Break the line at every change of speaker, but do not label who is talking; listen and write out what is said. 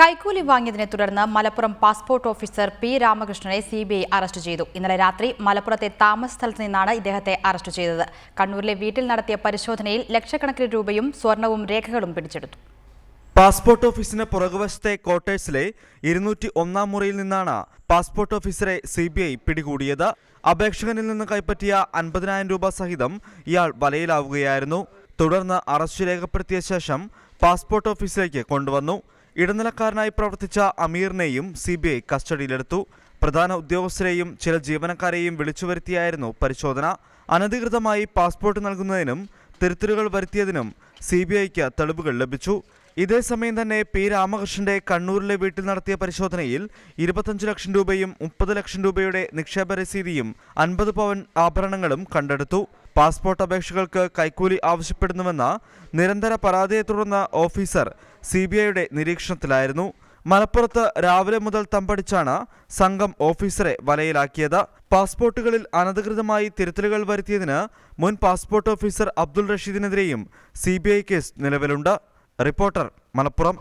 കൈക്കൂലി വാങ്ങിയതിനെ തുടർന്ന് മലപ്പുറം പാസ്പോർട്ട് ഓഫീസർ പി രാമകൃഷ്ണനെ സിബിഐ അറസ്റ്റ് ചെയ്തു. ഇന്നലെ രാത്രി മലപ്പുറത്തെ താമസ സ്ഥലത്ത് നിന്നാണ് ഇദ്ദേഹത്തെ അറസ്റ്റ് ചെയ്തത്. കണ്ണൂരിലെ വീട്ടിൽ നടത്തിയ പരിശോധനയിൽ ലക്ഷക്കണക്കിന് രൂപയും സ്വർണവും രേഖകളും പിടിച്ചെടുത്തു.
പാസ്പോർട്ട് ഓഫീസിന് പുറകുവശത്തെ ക്വാർട്ടേഴ്സിലെ 201 മുറിയിൽ നിന്നാണ് പാസ്പോർട്ട് ഓഫീസറെ സിബിഐ പിടികൂടിയത്. അപേക്ഷകനിൽ നിന്ന് കൈപ്പറ്റിയ 50,000 രൂപ സഹിതം ഇയാൾ വലയിലാവുകയായിരുന്നു. തുടർന്ന് അറസ്റ്റ് രേഖപ്പെടുത്തിയ ശേഷം പാസ്പോർട്ട് ഓഫീസിലേക്ക് കൊണ്ടുവന്നു. ഇടനിലക്കാരനായി പ്രവർത്തിച്ച അമീറിനെയും സിബിഐ കസ്റ്റഡിയിലെടുത്തു. പ്രധാന ഉദ്യോഗസ്ഥരെയും ചില ജീവനക്കാരെയും വിളിച്ചുവരുത്തിയായിരുന്നു പരിശോധന. അനധികൃതമായി പാസ്പോർട്ട് നൽകുന്നതിനും തിരുത്തലുകൾ വരുത്തിയതിനും സിബിഐക്ക് തെളിവുകൾ ലഭിച്ചു. ഇതേസമയം തന്നെ പി രാമകൃഷ്ണന്റെ കണ്ണൂരിലെ വീട്ടിൽ നടത്തിയ പരിശോധനയിൽ 25 ലക്ഷം രൂപയും 30 ലക്ഷം രൂപയുടെ നിക്ഷേപ രസീതിയും 50 പവൻ ആഭരണങ്ങളും കണ്ടെടുത്തു. പാസ്പോർട്ട് അപേക്ഷകൾക്ക് കൈക്കൂലി ആവശ്യപ്പെടുന്നുവെന്ന നിരന്തര പരാതിയെ തുടർന്ന് ഓഫീസർ സിബിഐയുടെ നിരീക്ഷണത്തിലായിരുന്നു. മലപ്പുറത്ത് രാവിലെ മുതൽ തമ്പടിച്ചാണ് സംഘം ഓഫീസറെ വലയിലാക്കിയത്. പാസ്പോർട്ടുകളിൽ അനധികൃതമായി തിരുത്തലുകൾ വരുത്തിയതിന് മുൻ പാസ്പോർട്ട് ഓഫീസർ അബ്ദുൾ റഷീദിനെതിരെയും സിബിഐ കേസ് നിലവിലുണ്ട്. റിപ്പോർട്ടർ, മലപ്പുറം.